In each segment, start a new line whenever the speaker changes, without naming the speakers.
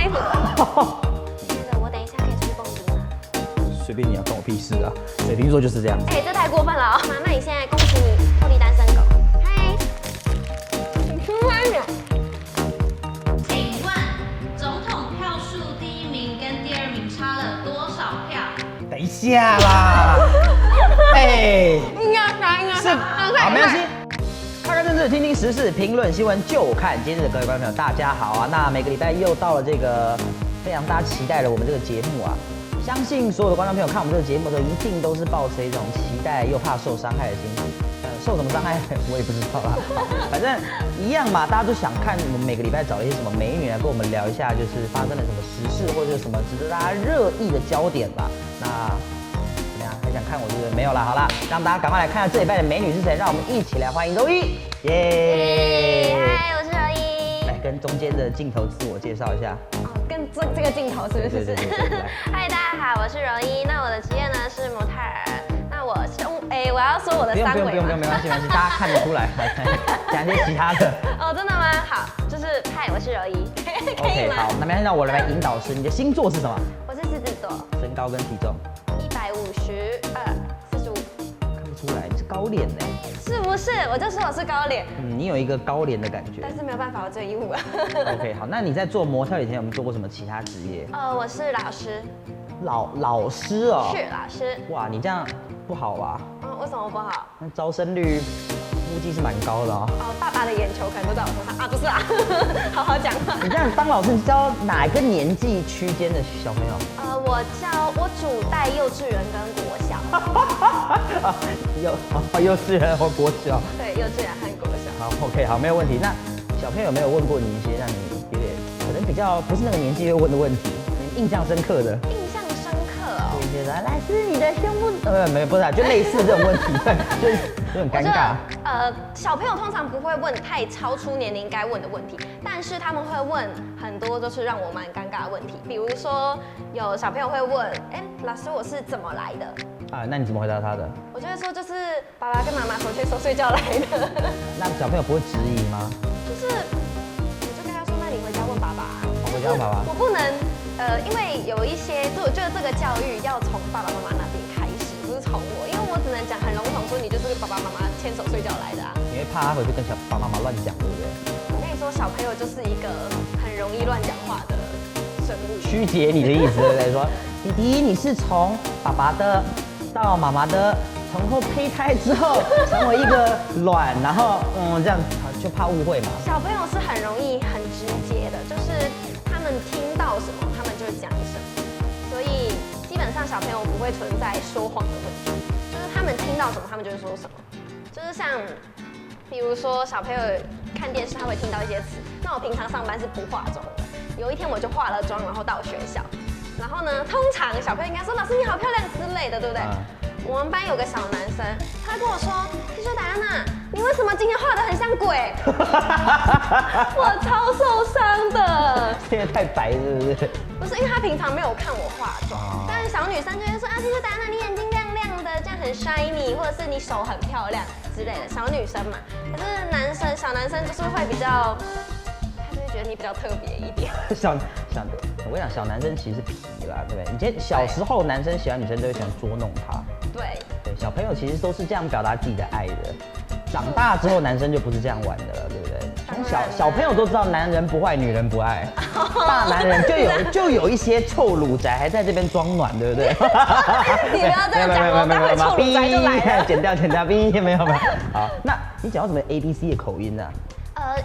衣服。那个我等一下可以出去蹦迪吗？
随便你啊，关我屁事啊！水瓶座就是这样。
哎，这太过分了哦！妈，那你现在恭喜你脱离单身狗。嗨，你出来点。
请问总统票数第一名跟第二名差了多少票？
等一下啦，哎，
应该
是，好，没关系。看看政治，听听时事，评论新闻就看今日。各位观众朋友，大家好啊！那每个礼拜又到了这个非常大家期待的我们这个节目啊。相信所有的观众朋友看我们这个节目的时候，一定都是抱持一种期待又怕受伤害的心情。受什么伤害我也不知道啦，反正一样嘛，大家都想看我们每个礼拜找了一些什么美女来跟我们聊一下，就是发生了什么时事或者什么值得大家热议的焦点吧。那怎么样？还想看我是不是？没有啦，好啦，让大家赶快来看看这礼拜的美女是谁，让我们一起来欢迎柔一，耶！
嗨，我是柔一。
来跟中间的镜头自我介绍一下。
哦，跟这个镜头是不是？
对。
嗨，大家好，我是柔一。那我的职业呢是模特儿。那我我要说我的三围吗？
不用，没关系，大家看得出来。来讲一些其他的。
哦，真的吗？好，就是嗨，我是柔一，可以
OK，
吗？
好，那没让我来引导师，你的星座是什么？
我是狮子座，
身高跟体重。
152、45，
看不出来，你是高脸呢。
是不是？我就说我是高脸，
你有一个高脸的感觉。
但是没有办法，我只有155啊。
OK， 好，那你在做模特以前有没有做过什么其他职业？
我是老师，
老师哦。
是老师。
哇，你这样不好吧？
为什么不好？
那招生率估计是蛮高的哦。
爸爸的眼球可能都在我身上啊，不是啊，好好讲话。
你这样当老师，你教哪一个年纪区间的小朋友？
我主带幼稚园跟国小。
幼稚园或国小。
对，幼稚园和国小。
好 ，OK， 好，没有问题。那小朋友有没有问过你一些让你有点可能比较不是那个年纪会问的问题，你印象深刻的？
印象深刻哦。
一些的，来是你的胸部，没有，不是啊，就类似这种问题，对，就很尴尬。
小朋友通常不会问太超出年龄该问的问题，但是他们会问很多就是让我蛮尴尬的问题，比如说有小朋友会问，老师我是怎么来的？
啊，那你怎么回答他的？
我就会说就是爸爸跟妈妈手牵手睡觉来的。
那小朋友不会质疑吗？
就是我就跟他说，那你回家问爸爸啊。
回家问爸爸。
我不能因为有一些，就我觉得这个教育要从爸爸妈妈那边开始，不是从我，因为我只能讲很笼统说你就是跟爸爸妈妈牵手睡觉来的啊。
你会怕他回去跟爸爸妈妈乱讲，对不对？
我跟你说，小朋友就是一个很容易乱讲话的生物。
曲解你的意思，对不对？说弟弟，你是从爸爸的到妈妈的，从后胚胎之后成为一个卵，然后这样就怕误会嘛。
小朋友是很容易很直接的，就是他们听到什么，他们就讲什么，所以基本上小朋友不会存在说谎的问题，就是他们听到什么，他们就会说什么，就是像比如说小朋友看电视，他会听到一些词，那我平常上班是不化妆的，有一天我就化了妆，然后到学校。然后呢，通常小朋友应该说：“老师你好漂亮”之类的，对不对？我们班有个小男生，他跟我说：“其实达安娜，你为什么今天画得很像鬼？”我超受伤的。
现在太白是不是？
不是，因为他平常没有看我化妆，但是小女生就会说：“啊，其实达安娜你眼睛亮亮的，这样很 shiny， 或者是你手很漂亮之类的。”小女生嘛，可是小男生就是会比较。觉得你比较特别一点。
我跟你讲，小男生其实是皮啦，对不对？以前小时候男生喜欢女生都会喜欢捉弄他。
对，
小朋友其实都是这样表达自己的爱的。长大之后男生就不是这样玩的了，对不对？从小朋友都知道男人不坏，女人不爱。大男人就有一些臭乳宅还在这边装暖，对不对？
你不要这样讲哦，待会臭乳宅就来了。
剪掉，没有。好，那你讲到什么 ABC 的口音呢？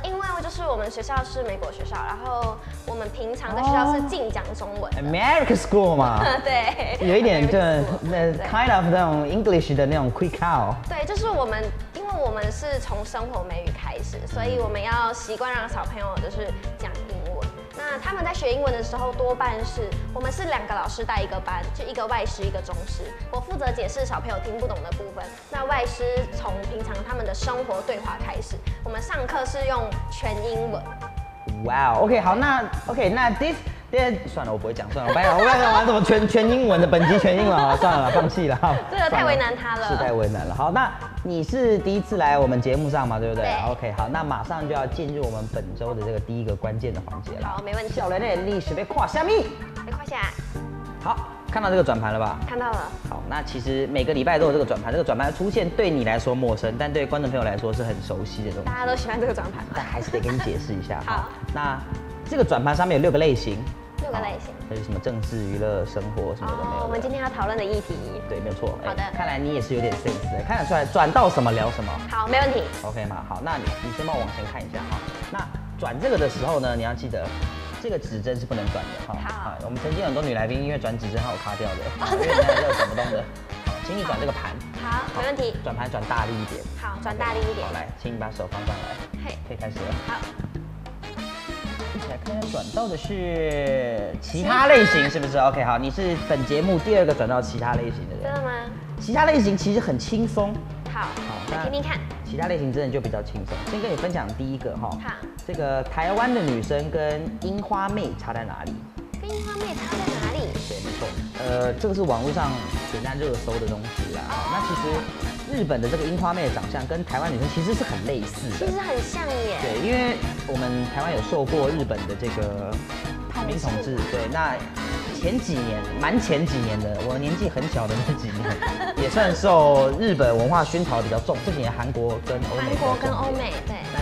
因为就是我们学校是美国学校，然后我们平常在学校是禁讲中文。
American school 嘛，
对，
有一点kind of 那种 English 的那种 quick out。
对，就是因为我们是从生活美语开始，所以我们要习惯让小朋友就是讲英文。那他们在学英文的时候，多半是我们是2个老师带一个班，就一个外师一个中师。我负责解释小朋友听不懂的部分，那外师从平常他们的生活对话开始。我们上课是用全英文。
哇 ，OK， 好，那 this 算了，我不会讲，算了，我不要玩什么全英文的，本集全英文，好，算了，放弃了，
这个太为难他了，
是太为难了。好，那你是第一次来我们节目上嘛，对不对
对
？OK， 好，那马上就要进入我们本周的这个第一个关键的环节了。
好，没问题。
小人的历史被跨下面。
来快下来，
好，看到这个转盘了吧？
看到了。
好，那其实每个礼拜都有这个转盘，这个转盘出现对你来说陌生，但对观众朋友来说是很熟悉的东西。
大家都喜欢这个转盘吗？
但还是得跟你解释一下。
好，
那这个转盘上面有6个类型。
6个类型。
还有什么政治、娱乐、生活什么的没有的。
我们今天要讨论的议题。
对，没有错。
好的。
看来你也是有点 sense 的，看得出来转到什么聊什么。
好，没问题。
OK 吗？好，那你先帮我往前看一下哈。那转这个的时候呢，你要记得这个指针是不能转的哈。
好。
我们曾经有很多女来宾因为转指针还有卡掉的，因为那个转不动的。好，请你转这个盘。
好，没问题。
转盘转大力一点。
好，转大力一点。
好，来，请你把手放上来。
嘿，
可以开始了。
好。
一起来看一下转到的是其他类型是不是 ？OK， 好，你是本节目第2个转到其他类型的人。
真的吗？
其他类型其实很轻松。
好，来听听看。
其他类型真的就比较轻松。先跟你分享第一个哈。
好。
这个台湾的女生跟樱花妹差在哪里？
跟樱花妹差在哪里？
对，没错。这个是网络上简单热搜的东西啦。那其实日本的这个樱花妹的长相跟台湾女生其实是很类似的。
其实很像耶。
对，因为我们台湾有受过日本的这个殖民统治。对，那前几年，前几年的，我年纪很小的那几年，也算受日本文化熏陶比较重。这几年韩国跟欧美，
对。
那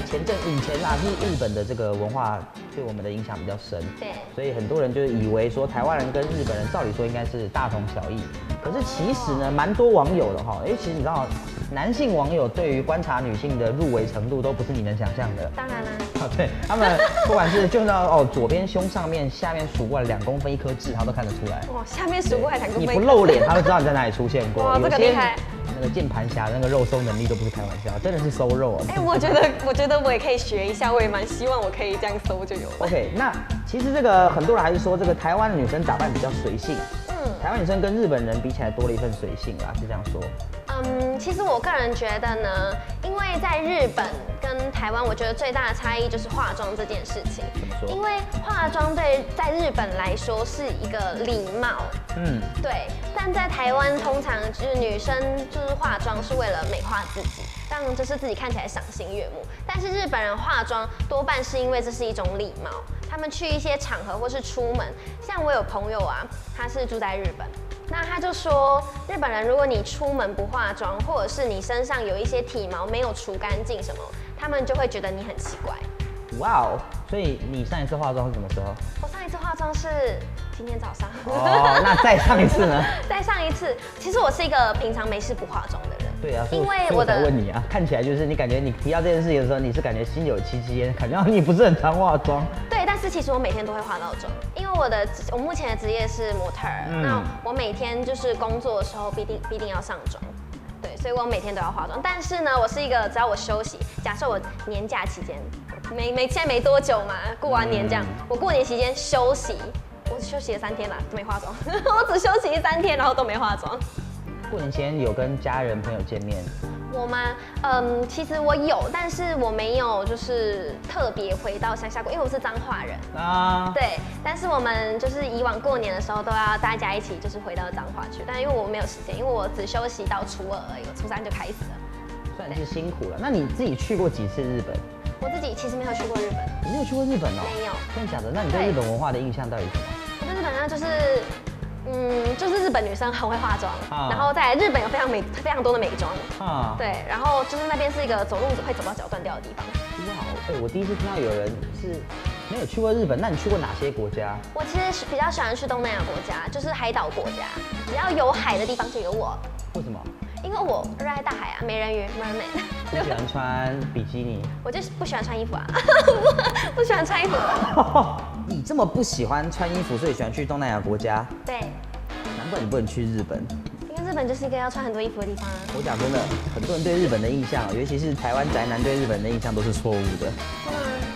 以前啊，是日本的这个文化对我们的影响比较深。
对。
所以很多人就以为说台湾人跟日本人照理说应该是大同小异，可是其实呢，蛮多网友的哈，其实你知道，男性网友对于观察女性的入围程度都不是你能想象的。
当然啦。
对，他们不管是就到左边胸上面、下面数过来2公分1颗痣，他都看得出来。
哇，下面数过来2公分。
你不露脸，他都知道你在哪里出现过。
哇，这个厉害。
那个键盘侠的那个肉搜能力都不是开玩笑，真的是搜肉啊。
我觉得我也可以学一下，我也蛮希望我可以这样搜就有了。
OK， 那其实这个很多人还是说这个台湾的女生打扮比较随性。台湾女生跟日本人比起来多了一份随性啦，是这样说。
其实我个人觉得呢，因为在日本跟台湾，我觉得最大的差异就是化妆这件事情。
怎么说？
因为化妆在日本来说是一个礼貌，对。但在台湾通常就是女生就是化妆是为了美化自己，让就是自己看起来赏心悦目。但是日本人化妆多半是因为这是一种礼貌，他们去一些场合或是出门，像我有朋友啊，他是住在日本。那他就说，日本人如果你出门不化妆，或者是你身上有一些体毛没有除干净什么，他们就会觉得你很奇怪。
哇哦！所以你上一次化妆是什么时候？
我上一次化妆是今天早上。
哦，那再上一次呢？
再上一次，其实我是一个平常没事不化妆的人。
对啊，
因为我
才问你啊，看起来就是你感觉你提到这件事情的时候，你是感觉心有戚戚焉，感觉你不是很常化妆。
对，但是其实我每天都会化到妆，因为我目前的职业是模特儿，那我每天就是工作的时候必定要上妆。对，所以我每天都要化妆。但是呢，我是一个只要我休息，假设我年假期间现在没多久嘛，过完年这样，我过年期间休息，我休息了3天啦，都没化妆，我只休息3天，然后都没化妆。
过年前有跟家人朋友见面？
我吗？其实我有，但是我没有就是特别回到乡下过，因为我是彰化人啊。对，但是我们就是以往过年的时候都要大家一起就是回到彰化去，但因为我没有时间，因为我只休息到初2而已，我初3就开始了。
算是辛苦了。那你自己去过几次日本？
我自己其实没有去过日本。
你没有去过日本哦？
没有。
真的假的？那你对日本文化的印象到底是什么？
我对日本呢，就是日本女生很会化妆，然后在日本有非常多的美妆，对，然后就是那边是一个走路会走到脚断掉的地方。
哇，我第一次听到有人是没有去过日本，那你去过哪些国家？
我其实比较喜欢去东南亚国家，就是海岛国家，只要有海的地方就有我。
为什么？
因为我热爱大海啊，美人鱼 mermaid。
不喜欢穿比基尼？
我就是不喜欢穿衣服啊，不喜欢穿衣服。
你这么不喜欢穿衣服，所以喜欢去东南亚国家？
对。
难怪你不能去日本。
因为日本就是一个要穿很多衣服的地方啊。
我讲真的，很多人对日本的印象，尤其是台湾宅男对日本的印象都是错误的。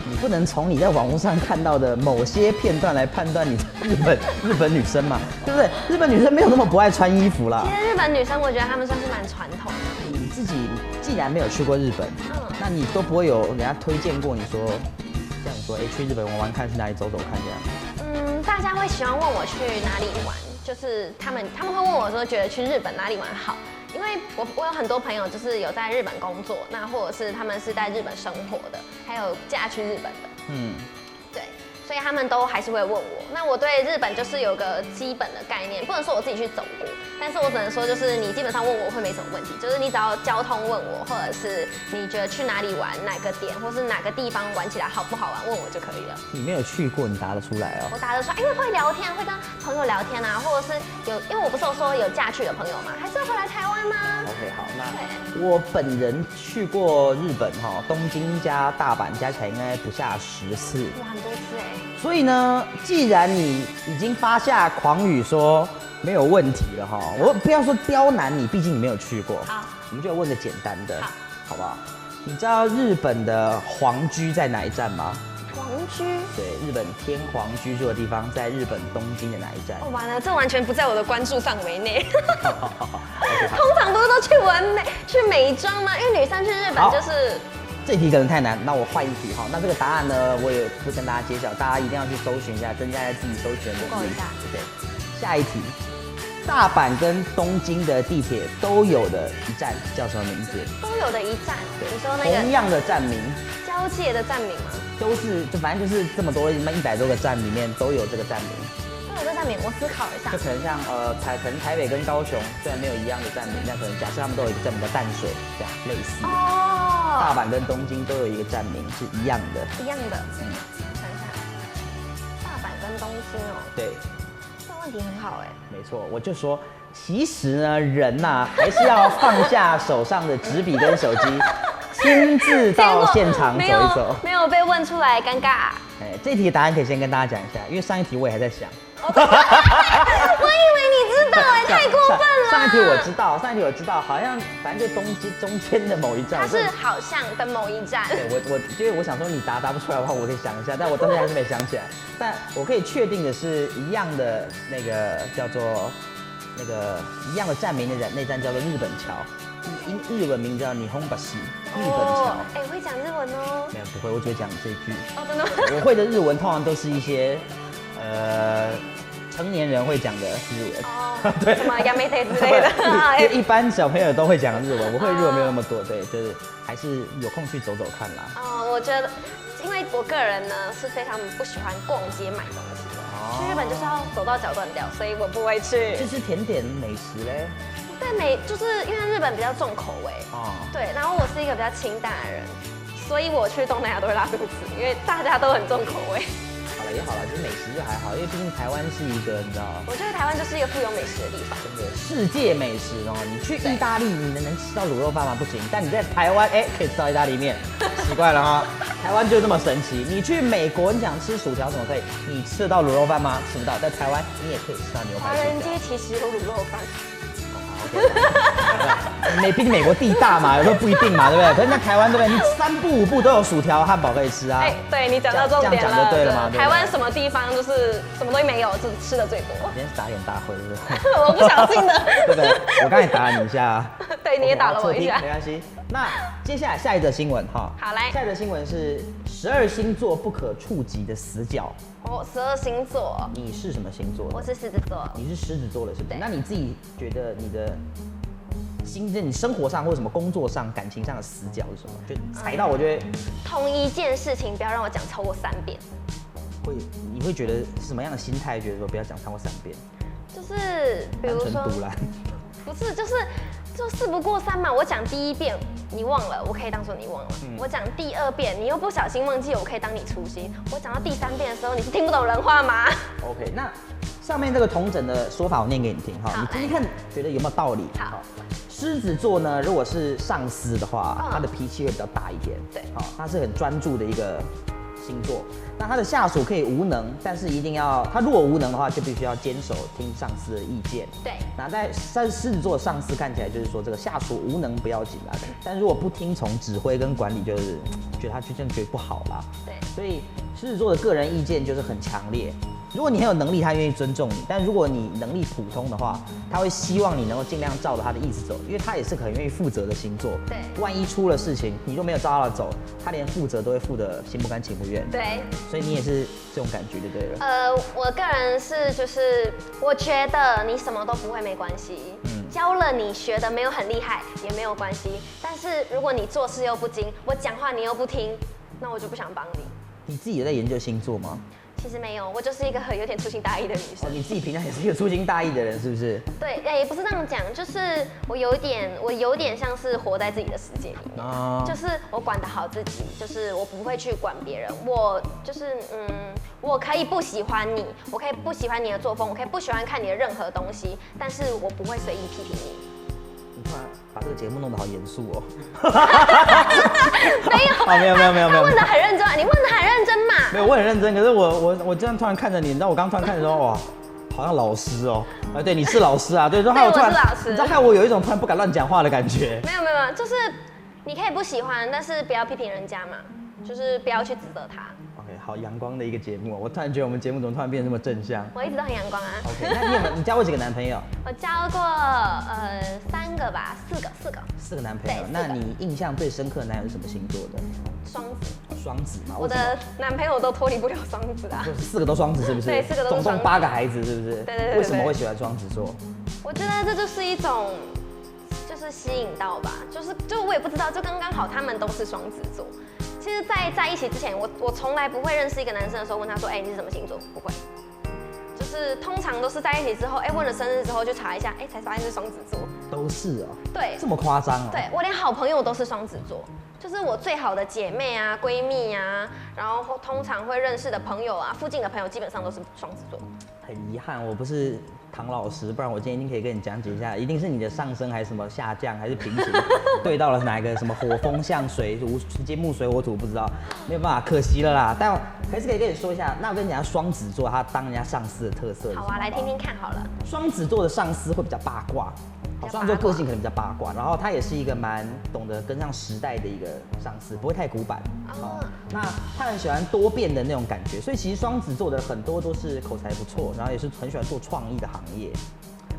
你不能从你在网络上看到的某些片段来判断你日本女生嘛，对不对？日本女生没有那么不爱穿衣服啦。
其实日本女生，我觉得她们算是蛮传统的。
你自己既然没有去过日本，那你都不会有人家推荐过你说，像你说，去日本玩玩看，去哪里走走看这样？
大家会喜欢问我去哪里玩，就是他们会问我说，觉得去日本哪里玩好。因为因为我有很多朋友就是有在日本工作，那或者是他们是在日本生活的，还有嫁去日本的，对，所以他们都还是会问我。那我对日本就是有个基本的概念，不能说我自己去走过，但是我只能说就是你基本上问我会没什么问题，就是你只要交通问我，或者是你觉得去哪里玩哪个点，或是哪个地方玩起来好不好玩，问我就可以了。
你没有去过，你答得出来哦？
我答得出来，因为会聊天，会跟朋友聊天啊，或者是因为我不是有说有嫁去的朋友嘛，还是会回来台湾吗
OK， 好，那我本人去过日本哈，东京加大阪加起来应该不下10次。
哇，很多次哎。
所以呢，既然你已经发下狂语说没有问题了哈，我不要说刁难你，毕竟你没有去过。
好，
我们就问个简单的，
好
不好？你知道日本的皇居在哪一站吗？
皇居？
对，日本天皇居住的地方在日本东京的哪一站？
哦，完了，这完全不在我的关注范围内。
OK，
通常不是都去美妆吗？因为女生去日本就是。
这题可能太难，那我换一题哈。那这个答案呢，我也不跟大家揭晓，大家一定要去搜寻一下，增加在自己搜寻的能力。对，下一题，大阪跟东京的地铁都有的一站叫什么名字？
都有的一站，你说那个
同样的站名，
交界的站名吗？
都是，就反正就是这么多100多个站里面都有这个站名。
都有这站名，我思考一下。
就可能像可能台北跟高雄虽然没有一样的站名，但可能假设他们都有一个站名叫淡水，这样类似。大阪跟东京都有一个站名是一样的。
一样的。想一下，大阪跟东京哦。
对。
这问题很好哎。
没错，我就说，其实呢，人呐还是要放下手上的纸笔跟手机，亲自到现场走一走。
没有被问出来，尴尬。
这题的答案可以先跟大家讲一下，因为上一题我也还在想。
我以为你知道哎，太过分了。
上一题我知道，好像反正就中间的某一站。
它是好像的某一站。
对，因为我想说你答不出来的话，我可以想一下，但我当时还是没想起来。但我可以确定的是，一样的那个叫做一样的站名的那站叫做日本桥，日文名叫日本橋。日本桥。
哎，会讲日文哦？
没有，不会，我只会讲这一句。
哦，真的吗？
我会的日文通常都是一些成年人会讲的日文。
哦，对，什么やめて之类的。
一般小朋友都会讲日文，我会日文没有那么多，对，就是还是有空去走走看啦。
哦，我觉得，因为我个人呢是非常不喜欢逛街买东西的，去日本就是要走到脚断掉，所以我不会去。
就是甜点美食嘞。
对，就是因为日本比较重口味。对，然后我是一个比较清淡的人，所以我去东南亚都会拉肚子，因为大家都很重口味。
好了也好了，就是美食就还好，因为毕竟台湾是一个你知道，
我觉得台湾就是一个富有美食的地方，
真的世界美食哦。你去意大利，你能吃到卤肉饭吗？不行，但你在台湾，可以吃到意大利面，奇怪了哈。台湾就这么神奇。你去美国，你想吃薯条怎么可以？你吃得到卤肉饭吗？吃不到。在台湾，你也可以吃到牛排。
华人街其实有卤肉饭。
毕竟美国地大嘛，有时候不一定嘛，对不对？可是在台湾，对不对？你3步5步都有薯条、汉堡可以吃啊。
对你讲到重点了，
这样讲就对了嘛。
台湾什么地方就是什么东西没有，就是吃的最多。
今天是打脸大会，对不
对？我不小心的。
对不对？我刚才打了你一下。
对，你也打了我一下。
没关系。那接下来下一则新闻哈。
好来。
下一则新闻是12星座不可触及的死角。
12星座。
你是什么星座？
我是狮子座。
你是狮子座的，是不是？那你自己觉得你的你生活上或者什么工作上、感情上的死角是什么？就踩到，我觉得
同一件事情不要让我讲超过3遍。
你会觉得是什么样的心态？觉得说不要讲超过3遍？
就是比如说，不是，就事不过3嘛。我讲第1遍你忘了，我可以当做你忘了。我讲第2遍你又不小心忘记，我可以当你粗心。我讲到第3遍的时候，你是听不懂人话吗
？OK， 那上面这个同整的说法我念给你听哈，你听听看，觉得有没有道理？
好。
狮子座呢，如果是上司的话，他的脾气会比较大一点。
对，
好，他是很专注的一个星座。那他的下属可以无能，但是一定要他如果无能的话，就必须要坚守听上司的意见。
对。
那在狮子座的上司看起来就是说，这个下属无能不要紧啦，但如果不听从指挥跟管理，就是觉得他就这样觉得不好啦。
对。
所以狮子座的个人意见就是很强烈。如果你很有能力，他愿意尊重你；但如果你能力普通的话，他会希望你能够尽量照着他的意思走，因为他也是很愿意负责的星座。
对，
万一出了事情，你都没有照他的走，他连负责都会负得心不甘情不愿。
对，
所以你也是这种感觉就对了。
我个人是就是，我觉得你什么都不会没关系。教了你学的没有很厉害也没有关系，但是如果你做事又不精，我讲话你又不听，那我就不想帮你。
你自己有在研究星座吗？
其实没有，我就是一个有点粗心大意的女生。
你自己平常也是一个粗心大意的人，是不是？
对，也不是这样讲，就是我有点像是活在自己的世界里面，就是我管得好自己，就是我不会去管别人，我就是我可以不喜欢你，我可以不喜欢你的作风，我可以不喜欢看你的任何东西，但是我不会随意批评你。
你突然把这个节目弄得好严肃哦。
没有，
没有。
他问的很认真，你问的很认真嘛？
没有，我很认真，可是我这样突然看着你，你知道我刚突然看着说哇，好像老师哦，对，你是老师啊，对，说害我突然，
我是老师，
你知道害我有一种突然不敢乱讲话的感觉。
没有，就是你可以不喜欢，但是不要批评人家嘛，就是不要去指责他。
OK， 好阳光的一个节目，我突然觉得我们节目怎么突然变得这么正向？
我一直都很阳光啊。
OK， 那你交过几个男朋友？
我交过3个吧，4个
男朋友。那你印象最深刻的男友是什么星座的？双子嘛。
我的男朋友都脱离不了双子啊。
就是4个都双子是不是？
对，4个都是双子。
总共8个孩子是不是？
对。
为什么会喜欢双子座？
我觉得这就是一种，就是吸引到吧，就我也不知道，就刚刚好他们都是双子座。其实在一起之前，我从来不会认识一个男生的时候问他说，你是什么星座？不会。就是通常都是在一起之后，问了生日之后就查一下，才发现是双子座。
都是哦。
对。
这么夸张哦？
对，我连好朋友都是双子座，就是我最好的姐妹啊、闺蜜啊，然后通常会认识的朋友啊、附近的朋友基本上都是双子座。
很遗憾，我不是唐老师，不然我今天一定可以跟你讲解一下，一定是你的上升还是什么下降还是平行，对到了哪一个什么火风象水金木水火土不知道，没有办法，可惜了啦。但还是可以跟你说一下，那我跟你讲，双子座他当人家上司的特色。
好啊，来听听看好了。
双子座的上司会比较八卦。双子座个性可能比较八卦，然后他也是一个蛮懂得跟上时代的一个上司，不会太古板。那他很喜欢多变的那种感觉，所以其实双子座的很多都是口才不错，然后也是很喜欢做创意的行业。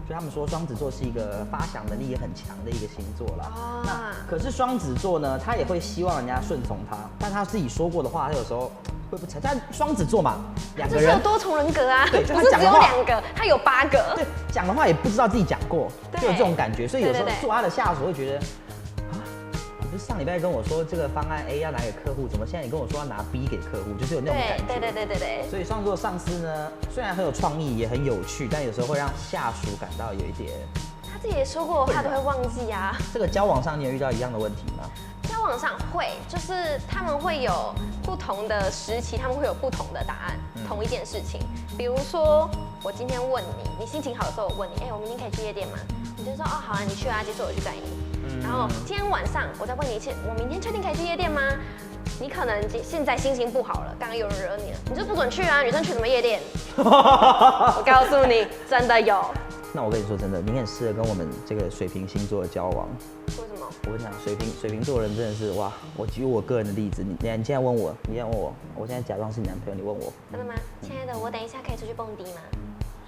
所以他们说双子座是一个发想能力也很强的一个星座啦。那可是双子座呢，他也会希望人家顺从他，但他自己说过的话，他有时候会不成。但双子座嘛，2个人，
就是有多重人格啊，
对，
不是只有2个，他有8个。
对，讲的话也不知道自己讲过，就有这种感觉。所以有时候做他的下属会觉得，你不是上礼拜跟我说这个方案 A 要拿给客户，怎么现在你跟我说要拿 B 给客户，就是有那种感觉。对。所以双子座上司呢，虽然很有创意，也很有趣，但有时候会让下属感到有一点。
他自己也说过，他都会忘记啊。
这个交往上你有遇到一样的问题吗？
交往上会，就是他们会有不同的时期，他们会有不同的答案，同一件事情。比如说，我今天问你，你心情好的时候，我问你，我明天可以去夜店吗？你就说，好啊，你去啊，结束我去载你。然后今天晚上我再问你一次，我明天确定可以去夜店吗？你可能现在心情不好了，刚刚有人惹你了，你就不准去啊！女生去什么夜店？我告诉你，真的有。
那我跟你说真的，你很适合跟我们这个水瓶星座的交往。
为什么？
我跟你讲，水瓶座人真的是哇！我举我个人的例子，你现在问我，我现在假装是你男朋友，你问我。
真的吗？亲爱的，我等一下可以出去蹦迪吗？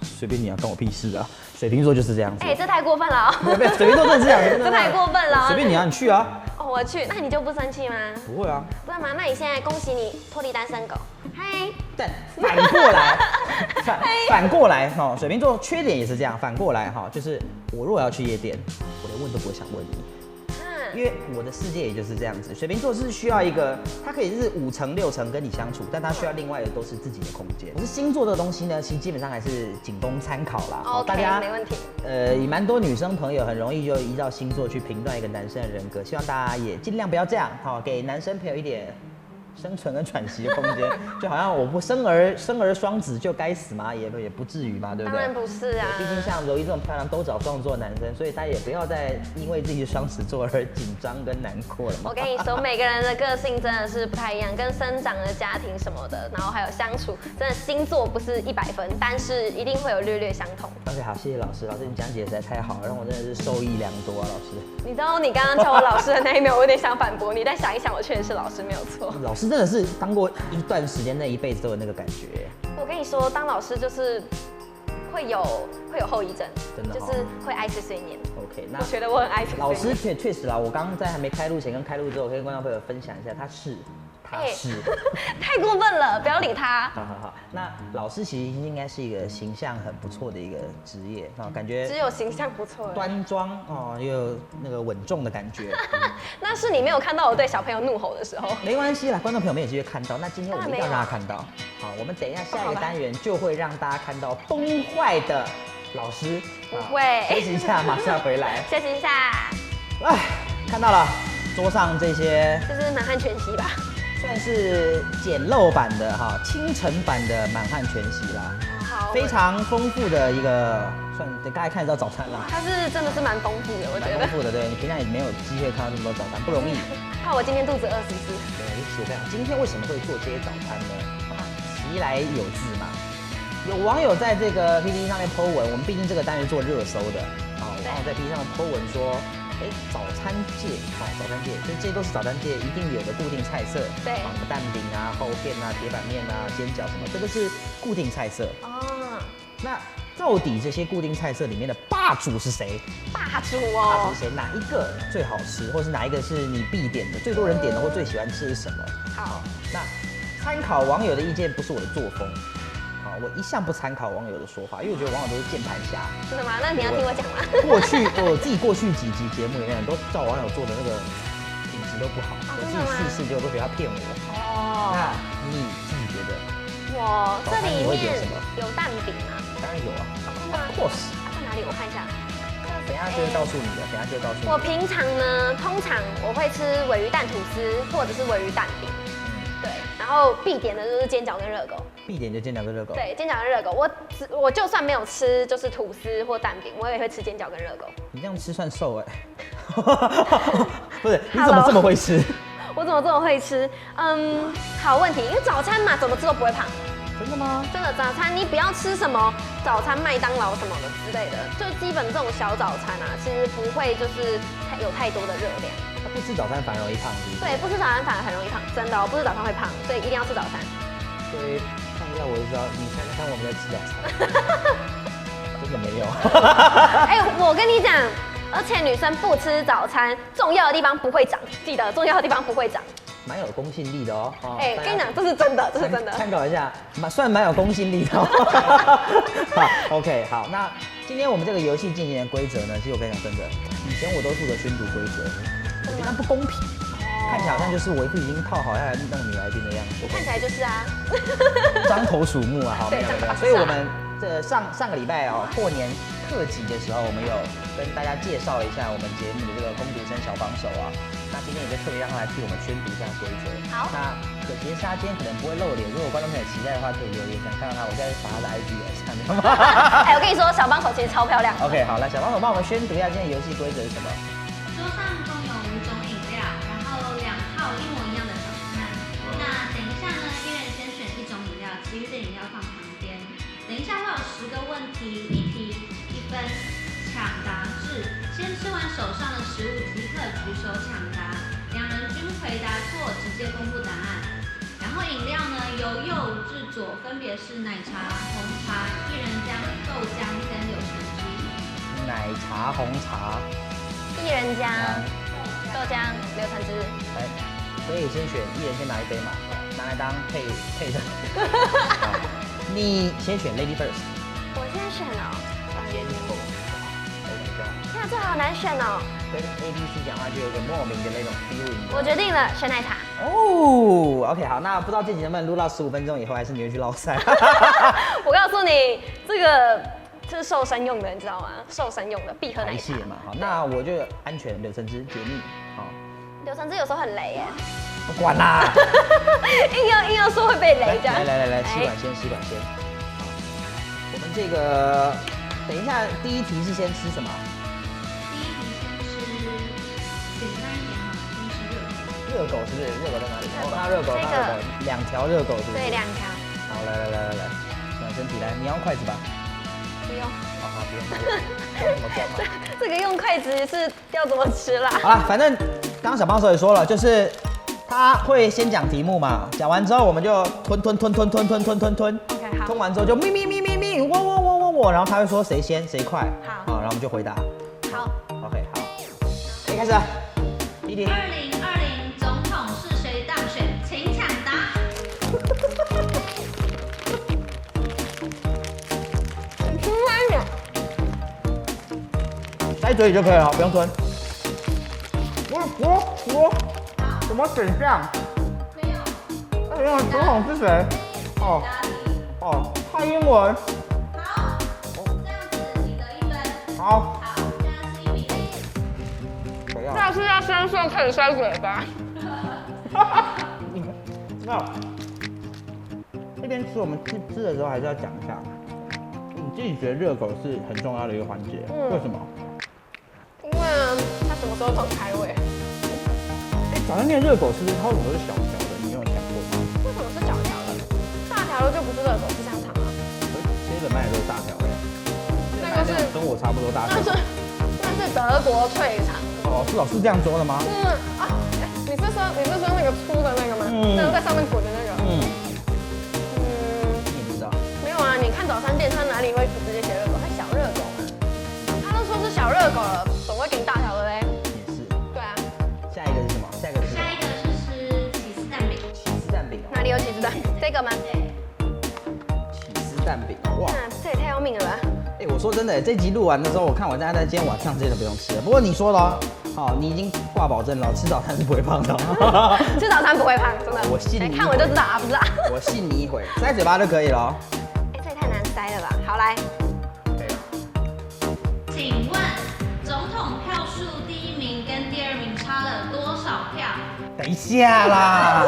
随便你啊，关我屁事啊！水瓶座就是这样子。
这太过分了哦！
没有，水瓶座真的是这样，
这太过分了。
随便你啊，你去啊。
我去，那你就不生气吗？
不会啊。
不是吗？那你现在恭喜你脱离单身狗。嗨。
但反过来，反过来哈，水瓶座缺点也是这样。反过来哈，就是我如果要去夜店，我连问都不会想问你。因为我的世界也就是这样子，水瓶座是需要一个，他可以是5层6层跟你相处，但他需要另外的都是自己的空间。可是星座这个东西呢，其实基本上还是仅供参考啦。
大家没问题。
也蛮多女生朋友很容易就依照星座去评断一个男生的人格，希望大家也尽量不要这样，给男生朋友一点生存跟喘息的空间，就好像我不生儿双子就该死吗？也不至于嘛，对不对？
当然不是啊。
毕竟像柔一这种漂亮都找双子座的男生，所以大家也不要再因为自己是双子座而紧张跟难过了嘛。
我跟你说，每个人的个性真的是不太一样，跟生长的家庭什么的，然后还有相处，真的星座不是100分，但是一定会有略相同。
OK， 好，谢谢老师，你讲解实在太好了，让我真的是受益良多啊，老师。
你知道你刚刚叫我老师的那一秒，我有点想反驳你，但想一想，我确实是老师，没有错。
老师真的是当过一段时间，那一辈子都有那个感觉。
我跟你说，当老师就是会有后遗症，
真的
就是会爱碎碎念。
OK， 那
我觉得我很爱碎碎念。
老师确实啦，我刚刚在还没开录前跟开录之后，我可以跟观众朋友分享一下，他是他是。
太过分了，不要理他。
好，那老师其实应该是一个形象很不错的一个职业啊，感觉
只有形象不错，
端庄哦，又有那个稳重的感觉。
那是你没有看到我对小朋友怒吼的时候。
没关系啦，观众朋友们有机会看到。那今天我们一定要让他看到。好，我们等一下下一个单元就会让大家看到崩坏的老师。
不会。
休息一下，马上回来。
休息一下。
哎，看到了，桌上这些，
这是满汉全席吧？
算是简陋版的哈，清晨版的满汉全席啦。
好，
非常丰富的一个，算大家看得到早餐啦。
它是真的是蛮丰富的，我觉得。
蛮丰富的，对你平常也没有机会看到这么多早餐，不容易。
怕我今天肚子饿是不是？
对，写这样。今天为什么会做这些早餐呢？其来有自嘛。有网友在这个 PTT 上面 po 文，我们毕竟这个单元做热搜的，啊，网友在 PTT 上面 po 文说，早餐界，早餐界，就这些都是早餐界一定有的固定菜色，
对，
什么蛋饼啊、厚片啊、铁板面啊、煎饺什么，这都是固定菜色。哦，那到底这些固定菜色里面的霸主是谁？
霸主哦，
霸主是谁？哪一个最好吃，或是哪一个是你必点的、最多人点的或最喜欢吃是什么？
好，
那参考网友的意见不是我的作风。我一向不参考网友的说法，因为我觉得网友都是键盘侠。
真的吗？那你要听我讲吗？
过去我自己过去几集节目里面，都照网友做的那个品质都不好，我自己试结果都觉得他骗我。哦，那你自己觉得？
我这里面
什么？
有蛋饼吗？
当然有啊。
Of course。在哪里？我看一下。
等一下就会告诉你的，等一下就会告诉你。
我平常呢，通常我会吃鲔鱼蛋吐司，或者是鲔鱼蛋饼。对，然后必点的就是煎饺跟热狗。必
点就煎饺跟热狗。
对，煎饺跟热狗，我就算没有吃就是吐司或蛋饼，我也会吃煎饺跟热狗。
你这样吃算瘦不是？你怎么这么会吃？
我怎么这么会吃？好问题，因为早餐嘛，怎么吃都不会胖。
真的吗？
真的，早餐你不要吃什么早餐麦当劳什么的之类的，就基本这种小早餐啊，其实不会就是有太多的热量。
不吃早餐反而容易胖，是不是？
对，不吃早餐反而很容易胖，真的，不吃早餐会胖，所以一定要吃早餐。
对，看一下我就知道，你猜猜看我们在吃早餐，真的没有。
我跟你讲，而且女生不吃早餐，重要的地方不会长，记得重要的地方不会长。蛮有公信力的哦。跟你讲，这是真的，这是真的。参考一下，算蛮有公信力的。好 ，OK， 好，那今天我们这个游戏进行的规则呢，其实我跟你讲真的，以前我都负责宣读规则，我觉得不公平。看起来好像就是我一副已经套好下来那个女来宾的样子。看起来就是啊，张头鼠目啊，好，没有。所以我们这上个礼拜过年特辑的时候，我们有跟大家介绍一下我们节目的这个攻读生小帮手啊。那今天也就特别让他来替我们宣读一下规则。好。那可惜他今天可能不会露脸，如果观众朋友期待的话，可以留言想看到他，我再把他的 IG 来上面。我跟你说，小帮手其实超漂亮。OK， 好，来小帮手帮我们宣读一下今天游戏规则是什么。
桌上共有5种饮料，然后2套一模一样的早餐。那等一下呢，一人先选1种饮料，其余的饮料放旁边。等一下会有10个问题，1题1分，抢答制。先吃完手上的食物即刻举手抢答，2人均回答错直接公布答案。然后饮料呢由右至左分别是奶茶、红茶、薏仁浆、豆浆跟柳橙汁。
奶茶、红茶、
薏仁浆、豆浆、柳橙汁。
来，所以先选一人先拿1杯嘛，拿来当配的。你先选 Lady First。我先选哦。先后。
天啊，这好难选哦。
跟 ABC 讲话就有个莫名的那种 feeling。
我决定了，选奶茶。
哦 ，OK， 好，那不知道这集能不能录到15分钟以后，还是你会去捞赛？
我告诉你，这是瘦身用的，你知道吗？瘦身用的必喝奶茶
嘛。好，那我就安全柳橙汁解腻。好，
柳橙汁有时候很雷耶。
不管啦，
硬要说会被雷这样。
来，吸管先。好，我们这个等一下第1题是先吃什么？
第1题先吃简单一点好了，先吃热狗。
热狗是不是？热狗在哪里？我看到热狗，2条热狗是不是？
对，2条。
好，来，转身体来，你要用筷子吧？
不用。
好，不用。怎么装嘛？
这个用筷子是要怎么吃啦？
好了，反正刚刚小帮手也说了，就是他会先讲题目嘛，讲完之后我们就吞。
OK， 好。
吞完之后就咪，喔，然后他会说谁先谁快。好，然后我们就回答。
好。
OK， 好，可以开始。第1题。
2020总统是谁当选？请抢
塞嘴里就可以了，不用吞。我什么选项？
没有。
哎呀，总统是谁？哦哦，蔡英文。
好，这样子你得1分。
好，
好，现在是1比0。
谁要？
下次要先说可以塞嘴巴。
那这边吃我们吃的时候还是要讲一下，你自己觉得热狗是很重要的一个环节，为什么？
因为它什么时候都很开胃。
早餐店热狗是不是它为什么都是小条的？你有想过吗？
为什么是小条的？大条的就不是热狗，是香肠啊。
切的卖的都是大条的，
那个是
跟我差不多大小。
那是德国脆肠。
哦，是老师这样说的吗？
你是说那个粗的那个吗？那个在上面滚的那个。
你不知道？
没有啊，你看早餐店它哪里会直接写热狗？它小热狗嘛。他都说是小热狗了，总会给你大条的嘞。
也是。
对啊。
下一个是什么？下一个是什么？
下一个是吃起司蛋饼。
起司蛋饼。
哪里有起司蛋？这个吗？
起司蛋饼，哇！
这也太要命了吧！
哎，我说真的，这集录完的时候，我看完大家在今天晚上真的不用吃了。不过你说的哦，好，你已经挂保证了，吃早餐是不会胖的。
吃早餐不会胖，真的。
我信你。
看我就知道啊，不知道。
我信你一回，塞嘴巴就可以了。
哎，这也太难塞了吧？好来，
请问总统票数第1名跟第2名差了多少票？
等一下啦，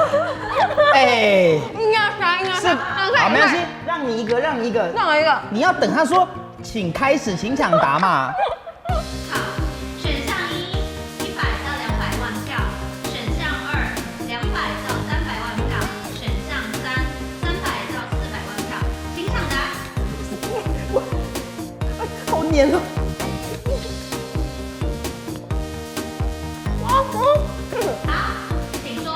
哎，
应该塞，应该塞。
好，没关系，让你一个，让你一个，
让我一个。
你要等他说，请开始，请抢答嘛。
好，选项1 100到200万票，选项2 200到300万票，选项3 300到400万票，请抢答。
好黏哦。
好，请说。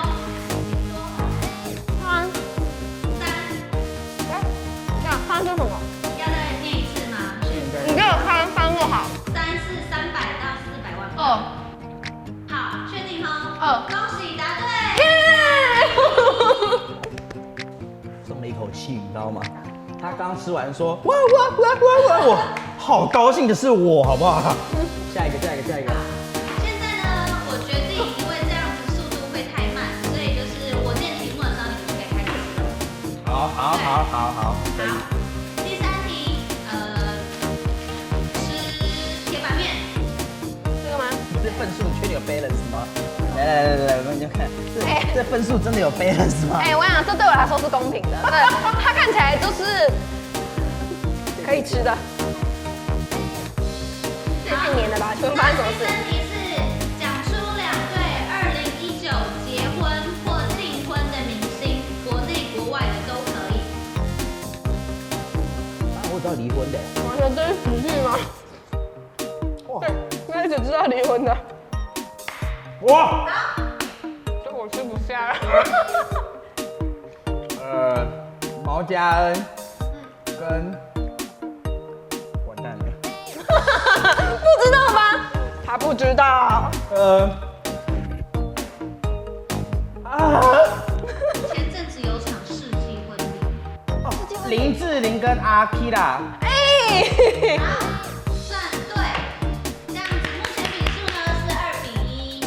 3是什么？
要再念一次吗？
你给我3就好。
3是300到400万票。好，确定哦。恭喜答对。
松了一口气，你知道吗？他刚吃完说哇哇哇哇哇，我好高兴的是我，好不好？下一个。
现在呢，我决定，因为这样子速度会太慢，所以就是我念题目的时候，你们就可以开始了。
好。
好，第3题，吃铁板面。
这个吗？
不是分数确定有 balance 吗？来，我们就看，这分数真的有 balance 吗？
哎，我想这对我来说是公平的，对，它看起来就是可以吃的。这也太黏了吧？请问发生什么事？
第3题是讲出2对2019结婚或订婚的明星，国内国外的都可以。
我知道离婚的。
完全这是喜剧吗？
哇，
我只知道离婚的，
哇，
这我吃不下了。
毛家恩跟完蛋了，
不知道吗？他不知道。
前阵子有场世纪婚礼。
林志玲跟阿 Kira。
哎，
好，算对。这样子，目前比数呢是2比1。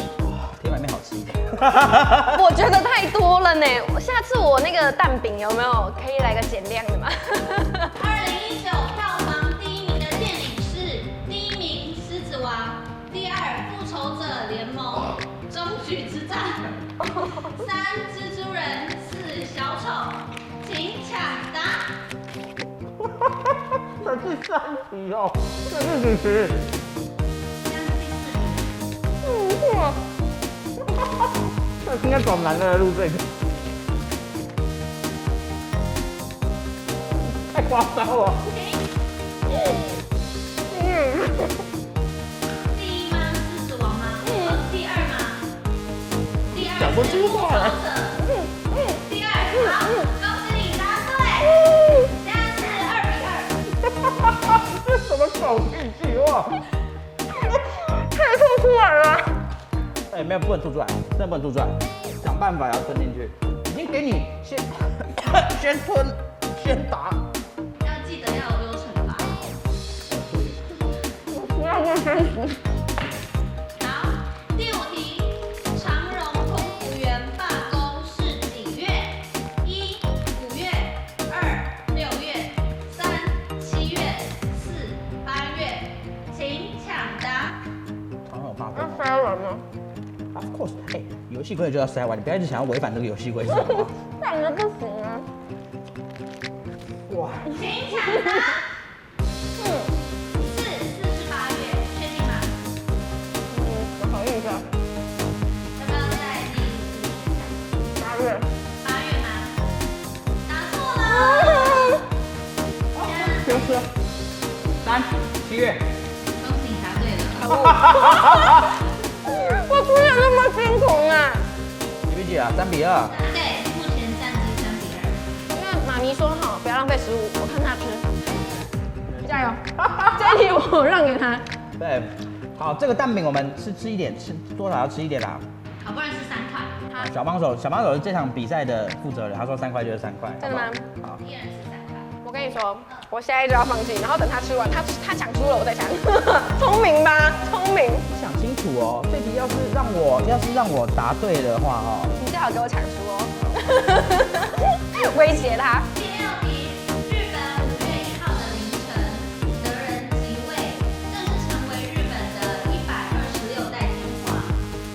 铁板面好吃一点。
我觉得太多了呢。下次我那个蛋饼有没有可以来个减量的吗
2019票房第1名的电影是第1名《狮子王》，第2复仇者联盟终局之战，3蜘蛛人，4小丑，请抢答。
这是3题哦，这是几题？
这样是第4题。
这应该找男的来录这个，太夸张了。
第1吗？狮子王吗？第2吗？第2
讲不出话来。
第2，好，恭喜你答对。现在是2比2。
这什么狗屁计划？
太吐出来了。
哎，没有，不能吐出来，真的不能吐出来，想办法要吞进去。已经给你先先吞先答。
要记得要有惩罚。
我要不开始。
好，第5题，长荣空服员罢工是几月？1、5月，2、6月，3、7月，4、8月，请抢答。
长荣罢
要
工
筛完吗？
，Of course， 哎，游戏规则就要筛完，你不要一直想要违反这个游戏规则，好不好？
不然就不行啊。
哇，
请抢答。4是8月，确定吗？
我考虑一下。
要不要再念一次？
8月。
8月吗？答错了。
就是3、7月。
恭喜你答对了。
我出演那么辛苦呢。
几比几啊？3比2。
对，目前战绩3比2。
因为妈咪说好不要浪费食物，我看他吃。加油！这一题我让给他。
对，好，这个蛋饼我们吃一点，吃多少要吃一点啦。
好不容易是3块，好，
小帮手是这场比赛的负责人，他说3块就是3块。
真的吗？
好，
依然是3块。
我跟你说，我现在就要放弃，然后等他吃完，他抢输了我再抢。聪明吧？聪明。
想清楚哦，这题要是让我答对的话哦，
你最好给我抢输哦。威胁他。
第6题，日本5月1号的凌晨，德仁即位，正式成为日本的126代天皇。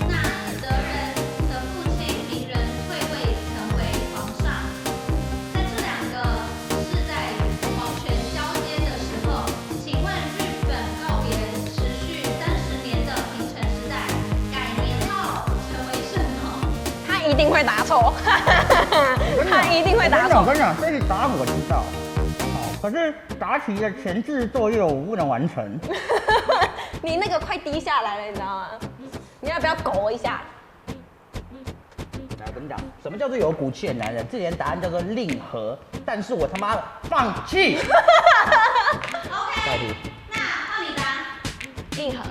那德仁的父亲明仁退位成为皇上。在这2个是在皇权交接的时候，请问日本告别持续30年的平成时代，改年号成为什么？
他一定会答错。他一定会答错。
我跟你讲，这题答案我知道，好，可是答题的前置作业我不能完成。
你那个快滴下来了，你知道吗？你要不要狗一下？
来，我跟你讲，什么叫做有骨气的男人？这题的答案叫做令和，但是我他妈的放弃。下一
OK，
题，
那换你答。
硬核。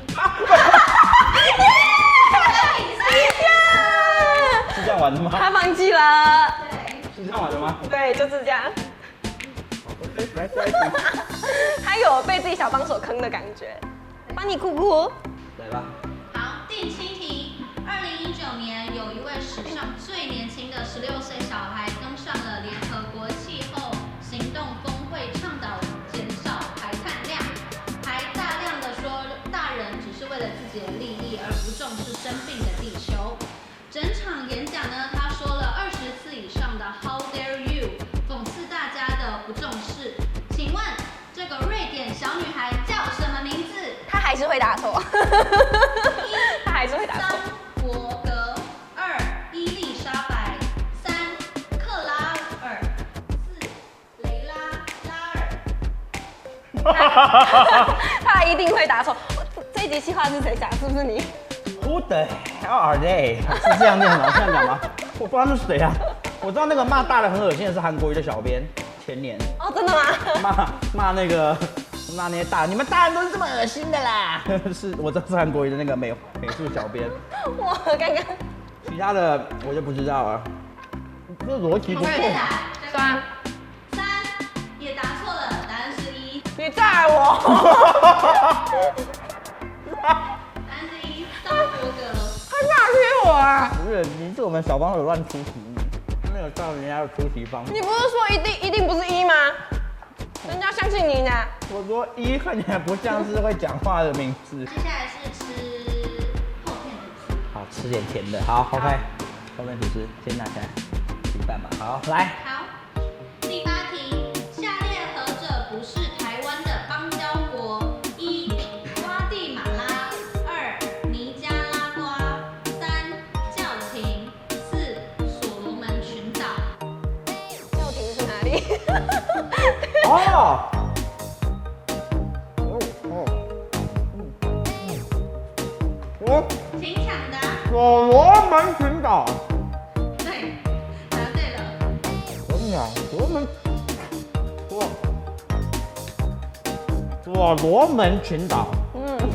是这样玩的吗？
他放弃了。
是这样玩的吗？
对，就是这样。
来下一题，
他有被自己小帮手坑的感觉。帮你哭哭。
来吧。
好，第7题，2019年有一位史上最年轻的16岁小孩登上了联合国气候行动峰会，倡导减少排碳量，还大量的说大人只是为了自己的利益而不重视生病的地球。整场演讲呢，他说了20次以上的 How dare you， 讽刺大家的不重视。请问这个瑞典小女孩叫什么名字？
他还是会答错。他还是会答错。
3伯格，2伊丽莎白，3克拉尔，4雷拉拉尔。
他一定会答错。这一集计划是谁讲？是不是你？
Who the hell are they？ 是这样念吗？这样讲吗？我不知道是谁啊。我知道那个骂大的很恶心的是韩国瑜的小编，前年
哦，真的吗？
骂那些大，你们大人都是这么恶心的啦。是我知道是韩国瑜的那个美术小编，
我刚刚
其他的我就不知道了。这逻辑不错。
快点答。
3，
3也答错了，答案是1。
你载我。
答案是1，桑伯格。
他哪踢我啊？
不是，你是我们小帮手乱出题，没有照人家的出题方法。
你不是说一定不是1吗？人家相信你呢。
我说一看起来不像是会讲话的名字。
接下来是吃厚片的字。
好，吃点甜的。好 ，OK。后面吐司先拿起来，一半吧。好，来。
好，第8题，下列何者不是台湾的邦交国？1瓜地马拉，2尼加拉瓜，3教廷，4所罗门群岛。
教廷是哪里？
哦。
请抢答。
所罗门群岛。
对，答对了。
我跟你讲，所罗门群岛，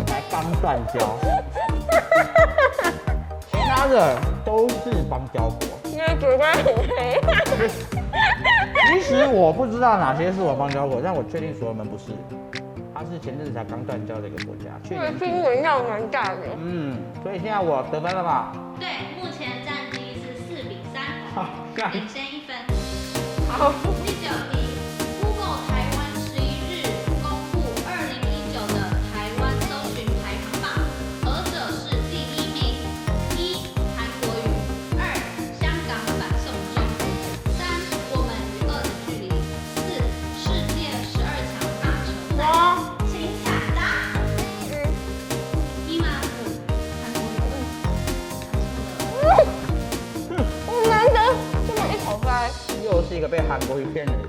才刚断交，其他的都是邦交国。
因为主观很黑。
其实我不知道哪些是我邦交国，但我确定所罗门不是。它是前阵子才刚断交的一个国家，去
这个
年
新闻量蛮大的。
所以现在我得分了吧？
对，目前战绩是4-3，
好，
领先1分。
好，
第9题 ，Google 台湾11日公布2019的台湾搜寻排行榜，何者是第1名？1. 韩国语，2. 香港反送中，3. 我们与恶的距离，4. 世界12强棒球赛。请抢答。1吗？韩国语。
我难得这么一口塞。
又是一个被韩国语骗的人。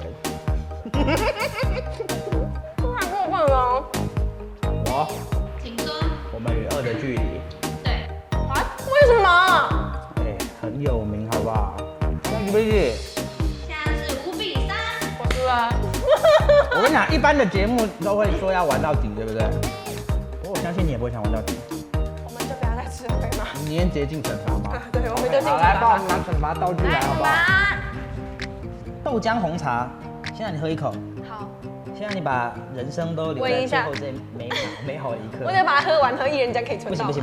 不韩国棒吗？
我，
请说。
我们与恶的距离，
对，
啊？为什么？
很有名，好不好？这样子不是？
现在是5-3。
我输了。
我跟你讲，一般的节目都会说要玩到底，对不对？不过我相信你也不会想玩到底。
我们就不要再吃亏嘛。
你今天直接进惩罚吗？
对，我们就进
好，来帮我们拿惩罚道具来，好不好？豆浆红茶，先让你喝一口，
好，
先让你把人生都留在最后这美好的一刻。
我得把它喝完，喝一人家可以存到。
不行，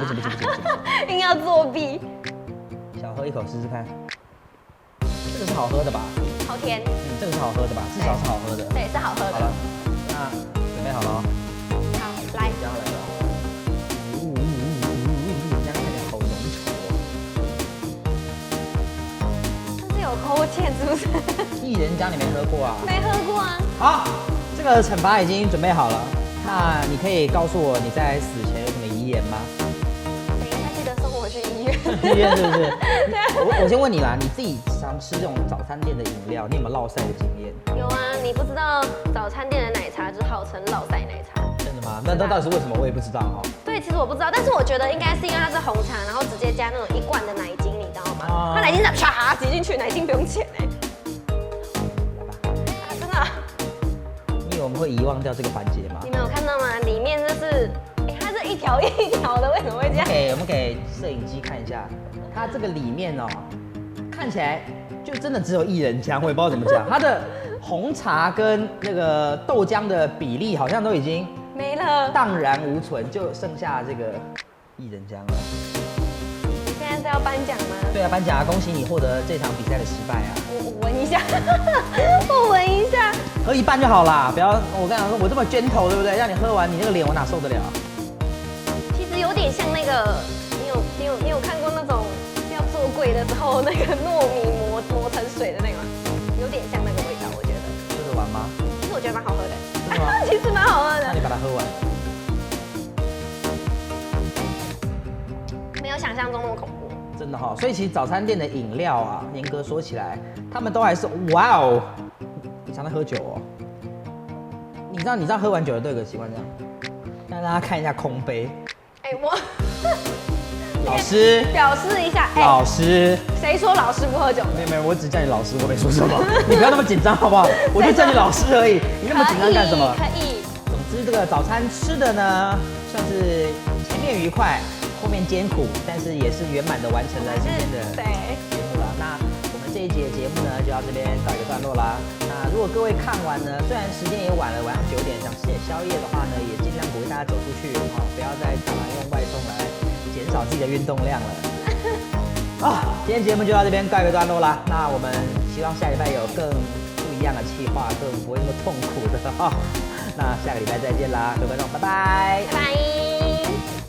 硬要作弊。
小喝一口试试看。这个是好喝的吧？
好甜。
这个是好喝的吧？至少是好喝的。
对，是好喝的。
好了，那准备好了哦。
好，来。
这样来了。这样看起来好浓稠哦。
这是有勾芡是不是？
薏仁浆你没喝过啊？
没喝过啊。
好，这个惩罚已经准备好了。那你可以告诉我你在死前有什么遗言吗？
等一下记得送我去医院。
医院是不是？我先问你啦，你自己常吃这种早餐店的饮料，你有没有落晒的经验？
有啊，你不知道早餐店的奶茶就号称落晒奶茶。
真的吗？那到底是为什么？我也不知道哦。
对，其实我不知道，但是我觉得应该是因为它是红茶，然后直接加那种一罐的奶精，你知道吗？它奶精是啪挤进去，奶精不用钱哎。
来吧。
啊，真的啊。
你以为我们会遗忘掉这个环节吗
你们有看到吗？里面就是，它是一条一条的，为什么会这样？
我们给摄影机看一下，它这个里面哦，看起来就真的只有薏仁浆，我也不知道怎么讲。它的红茶跟那个豆浆的比例好像都已经
没了。
荡然无存，就剩下这个薏仁浆了。
你现在是要颁奖吗？
对啊，颁奖啊！恭喜你获得这场比赛的失败啊！
我闻一下，我闻一下。
喝一半就好啦，不要我跟你讲说，我这么卷头，对不对？让你喝完，你那个脸我哪受得了？
其实有点像那个，你有看过那种要做柜的时候那个糯米磨成水的那个吗？有点像那个味道，我觉得。
喝得完吗？
其实我觉得蛮好喝的。
真的吗？
其实蛮好喝的。
那你把它喝完。
没有想象中那么恐怖。
真的哈、所以其实早餐店的饮料啊，严格说起来，他们都还是哇哦，你常在喝酒哦。你知道喝完酒的都有个习惯这样，让大家看一下空杯。
哎、我
老师，
表示一下，
老师，
谁说老师不喝酒？
没有，我只叫你老师，我没说什么，你不要那么紧张好不好？我就叫你老师而已，你那么紧张干什么？
可以。
总之，这个早餐吃的呢，算是前面愉快，后面艰苦，但是也是圆满的完成了今天的
对
节目了。那我们这一节节目呢，就到这边告一个段落啦。那如果各位看完呢，虽然时间也晚了，晚上9点，想吃点宵夜的话呢，也尽量鼓励大家走出去哦，不要再常常用外送来减少自己的运动量了。今天节目就到这边告一个段落啦。那我们希望下礼拜有更不一样的企划，更不会那么痛苦的哈。那下个礼拜再见啦，各位观众，拜拜。
拜拜。